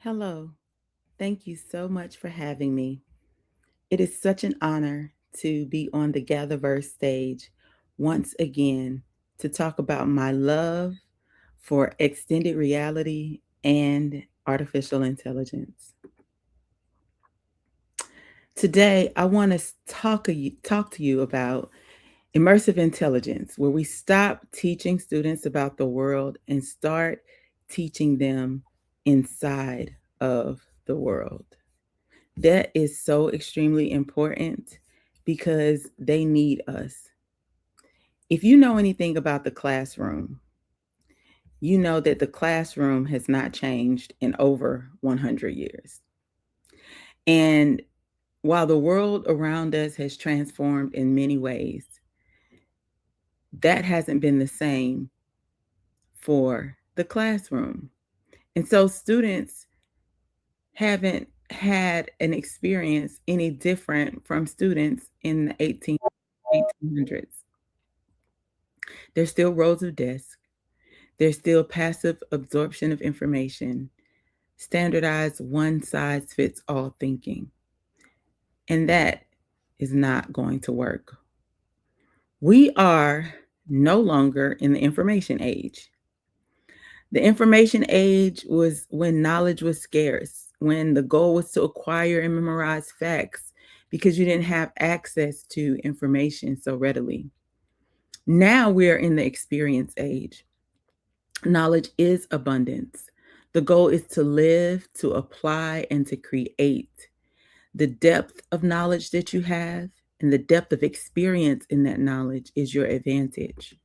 Hello. Thank you so much for having me. It is such an honor to be on the Gatherverse stage once again to talk about my love for extended reality and artificial intelligence. Today, I want to talk to you about immersive intelligence, where we stop teaching students about the world and start teaching them inside of the world. That is so extremely important because they need us. If you know anything about the classroom, you know that the classroom has not changed in over 100 years. And while the world around us has transformed in many ways, that hasn't been the same for the classroom. And so students haven't had an experience any different from students in the 1800s. There's still rows of desks. There's still passive absorption of information, standardized one size fits all thinking. And that is not going to work. We are no longer in the information age. The information age was when knowledge was scarce, when the goal was to acquire and memorize facts because you didn't have access to information so readily. Now we are in the experience age. Knowledge is abundance. The goal is to live, to apply, and to create. The depth of knowledge that you have and the depth of experience in that knowledge is your advantage.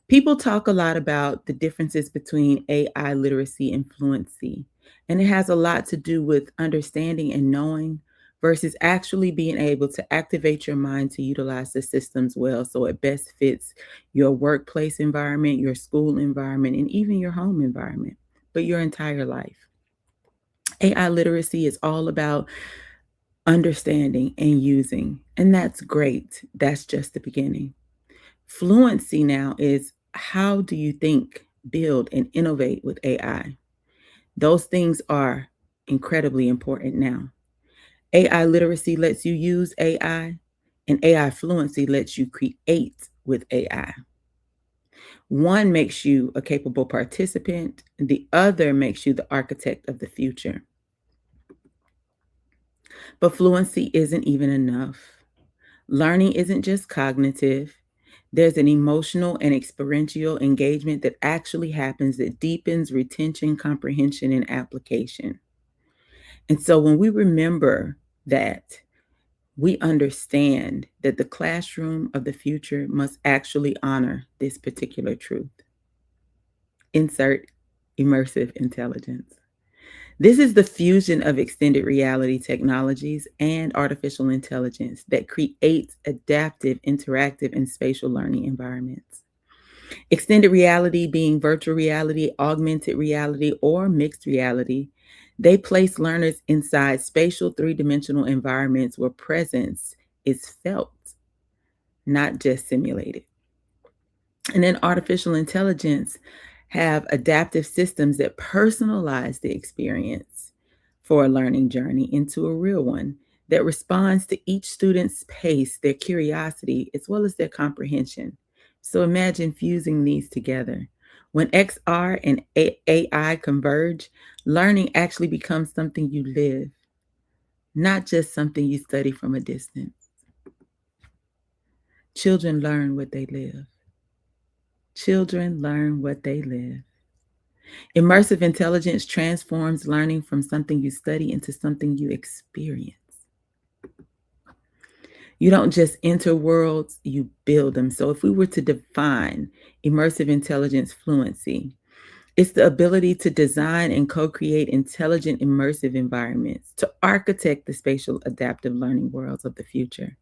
People talk a lot about the differences between AI literacy and fluency, and it has a lot to do with understanding and knowing versus actually being able to activate your mind to utilize the systems well so it best fits your workplace environment, your school environment, and even your home environment, but your entire life. AI literacy is all about understanding and using, and that's great. That's just the beginning. Fluency now is how do you think, build, and innovate with AI? Those things are incredibly important now. AI literacy lets you use AI, and AI fluency lets you create with AI. One makes you a capable participant, and the other makes you the architect of the future. But fluency isn't even enough. Learning isn't just cognitive, there's an emotional and experiential engagement that actually happens that deepens retention, comprehension, and application. And so when we remember that, we understand that the classroom of the future must actually honor this particular truth. Insert immersive intelligence. This is the fusion of extended reality technologies and artificial intelligence that creates adaptive, interactive, and spatial learning environments. Extended reality being virtual reality, augmented reality, or mixed reality, they place learners inside spatial three-dimensional environments where presence is felt, not just simulated. And then artificial intelligence have adaptive systems that personalize the experience for a learning journey into a real one that responds to each student's pace, their curiosity, as well as their comprehension. So imagine fusing these together. When XR and AI converge, learning actually becomes something you live, not just something you study from a distance. Children learn what they live. Children learn what they live. Immersive intelligence transforms learning from something you study into something you experience. You don't just enter worlds, you build them. So, if we were to define immersive intelligence fluency, it's the ability to design and co create intelligent, immersive environments, to architect the spatial adaptive learning worlds of the future.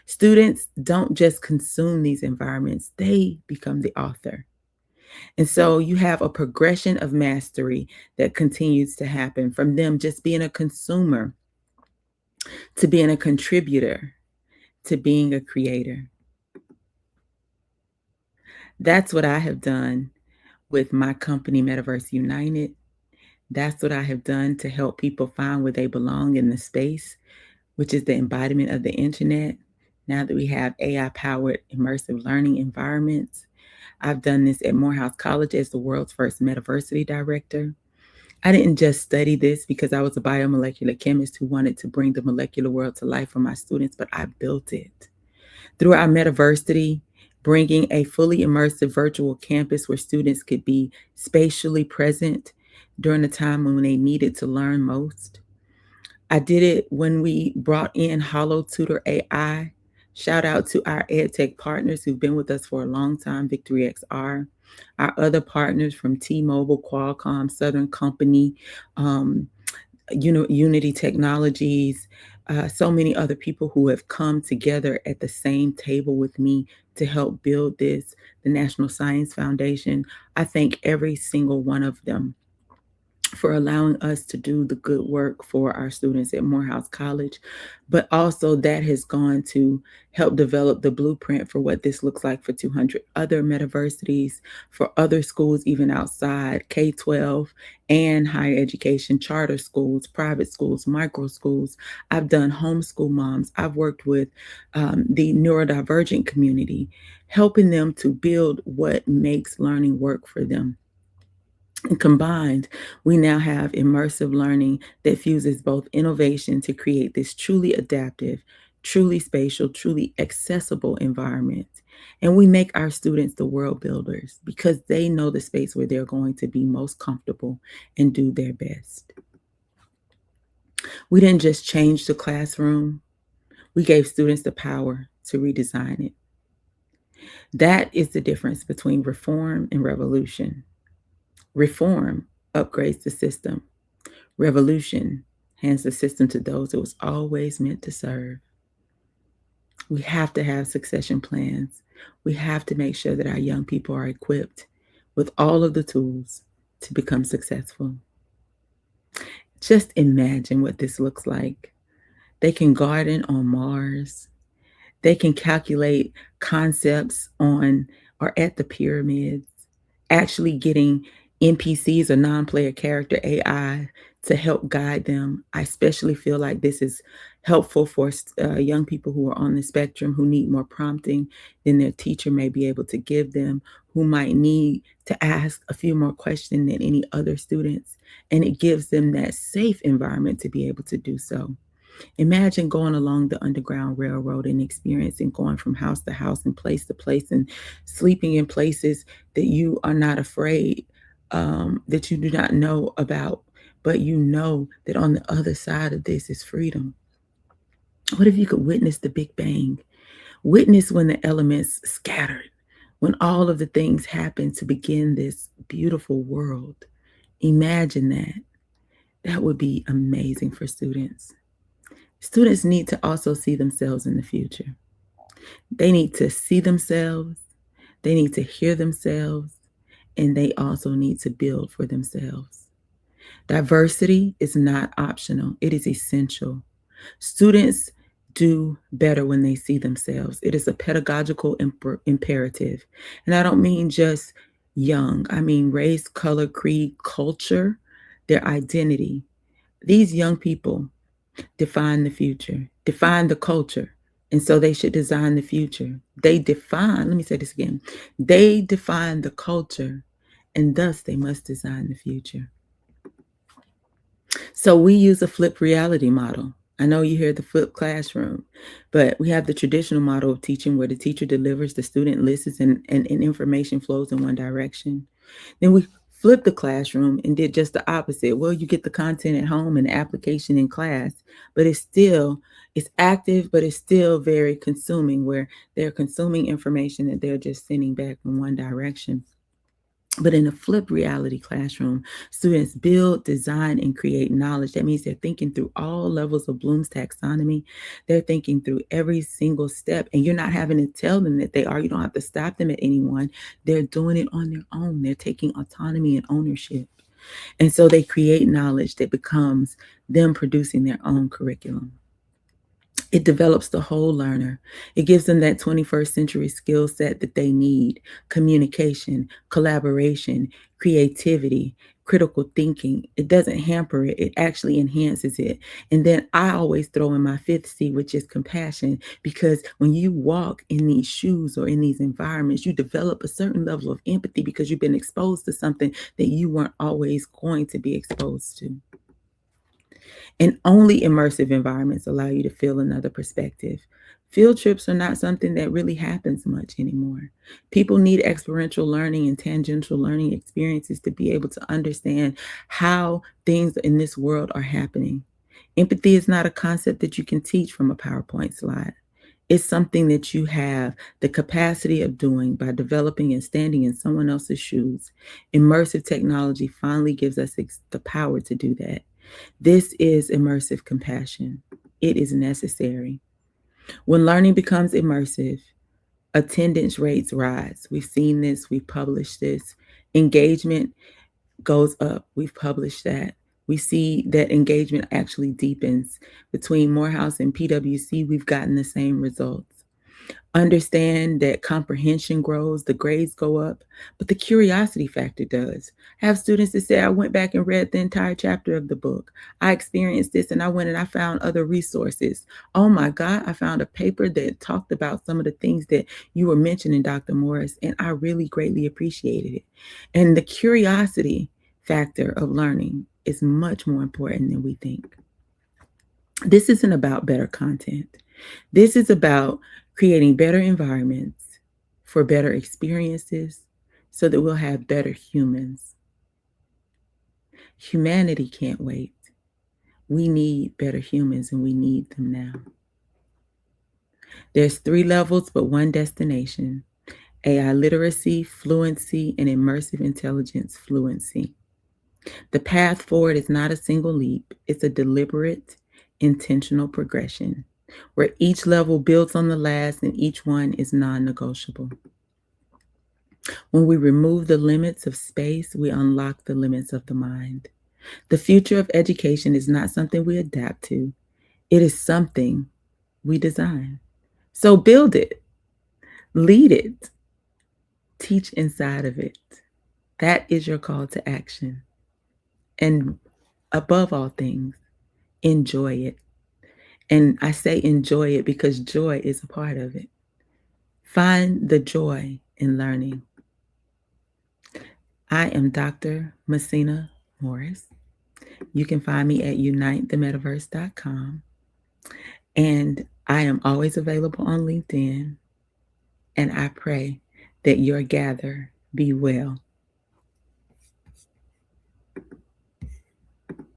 Students don't just consume these environments, they become the author. And so you have a progression of mastery that continues to happen from them just being a consumer to being a contributor to being a creator. That's what I have done with my company, Metaverse United. That's what I have done to help people find where they belong in the space, which is the embodiment of the internet. Now that we have AI powered immersive learning environments, I've done this at Morehouse College as the world's first metaversity director. I didn't just study this because I was a biomolecular chemist who wanted to bring the molecular world to life for my students, but I built it. Through our metaversity, bringing a fully immersive virtual campus where students could be spatially present during the time when they needed to learn most. I did it when we brought in Hollow Tutor AI. Shout out to our EdTech partners who've been with us for a long time, Victory XR, our other partners from T-Mobile, Qualcomm, Southern Company, um, Unity Technologies, so many other people who have come together at the same table with me to help build this, the National Science Foundation. I thank every single one of them for allowing us to do the good work for our students at Morehouse College. But also, that has gone to help develop the blueprint for what this looks like for 200 other metaversities, for other schools, even outside K 12 and higher education, charter schools, private schools, micro schools. I've done homeschool moms. I've worked with the neurodivergent community, helping them to build what makes learning work for them. And combined, we now have immersive learning that fuses both innovation to create this truly adaptive, truly spatial, truly accessible environment. And we make our students the world builders because they know the space where they're going to be most comfortable and do their best. We didn't just change the classroom, we gave students the power to redesign it. That is the difference between reform and revolution. Reform upgrades the system. Revolution hands the system to those it was always meant to serve. We have to have succession plans. We have to make sure that our young people are equipped with all of the tools to become successful. Just imagine what this looks like. They can garden on Mars. They can calculate concepts on or at the pyramids, actually getting NPCs or non-player character AI to help guide them. I especially feel like this is helpful for young people who are on the spectrum who need more prompting than their teacher may be able to give them, who might need to ask a few more questions than any other students. And it gives them that safe environment to be able to do so. Imagine going along the Underground Railroad and experiencing going from house to house and place to place and sleeping in places that you are not afraid, that you do not know about, but you know that on the other side of this is freedom. What if you could witness the Big Bang? Witness when the elements scattered, when all of the things happened to begin this beautiful world. Imagine that. That would be amazing for students. Students need to also see themselves in the future. They need to see themselves, they need to hear themselves, and they also need to build for themselves. Diversity is not optional, it is essential. Students do better when they see themselves. It is a pedagogical imperative. And I don't mean just young, I mean race, color, creed, culture, their identity. These young people define the future, define the culture. And so they should design the future. They define, let me say this again, they define the culture, and thus they must design the future. So we use a flipped reality model. I know you hear the flipped classroom, but we have the traditional model of teaching where the teacher delivers, the student listens, and information flows in one direction. Then we flipped the classroom and did just the opposite. Well, you get the content at home and the application in class, but it's active, but it's still very consuming, where they're consuming information that they're just sending back in one direction. But in a flipped reality classroom, students build, design, and create knowledge. That means they're thinking through all levels of Bloom's taxonomy. They're thinking through every single step, and you're not having to tell them that they are. You don't have to stop them at anyone. They're doing it on their own. They're taking autonomy and ownership. And so they create knowledge that becomes them producing their own curriculum. It develops the whole learner. It gives them that 21st century skill set that they need: communication, collaboration, creativity, critical thinking. It doesn't hamper it, it actually enhances it. And then I always throw in my fifth C, which is compassion, because when you walk in these shoes or in these environments, you develop a certain level of empathy because you've been exposed to something that you weren't always going to be exposed to. And only immersive environments allow you to feel another perspective. Field trips are not something that really happens much anymore. People need experiential learning and tangential learning experiences to be able to understand how things in this world are happening. Empathy is not a concept that you can teach from a PowerPoint slide. It's something that you have the capacity of doing by developing and standing in someone else's shoes. Immersive technology finally gives us the power to do that. This is immersive compassion. It is necessary. When learning becomes immersive, attendance rates rise. We've seen this, we've published this. Engagement goes up. We've published that. We see that engagement actually deepens. Between Morehouse and PwC, we've gotten the same results. Understand that comprehension grows, the grades go up, but the curiosity factor does. I have students that say, I went back and read the entire chapter of the book. I experienced this and I went and I found other resources. Oh my God, I found a paper that talked about some of the things that you were mentioning, Dr. Morris, and I really greatly appreciated it. And the curiosity factor of learning is much more important than we think. This isn't about better content. This is about creating better environments for better experiences so that we'll have better humans. Humanity can't wait. We need better humans and we need them now. There's 3 levels but one destination: AI literacy, fluency, and immersive intelligence fluency. The path forward is not a single leap, it's a deliberate, intentional progression where each level builds on the last and each one is non-negotiable. When we remove the limits of space, we unlock the limits of the mind. The future of education is not something we adapt to, it is something we design. So build it, lead it, teach inside of it. That is your call to action. And above all things, enjoy it. And I say enjoy it because joy is a part of it. Find the joy in learning. I am Dr. Muhsinah Morris. You can find me at unitethemetaverse.com. And I am always available on LinkedIn. And I pray that your gather be well.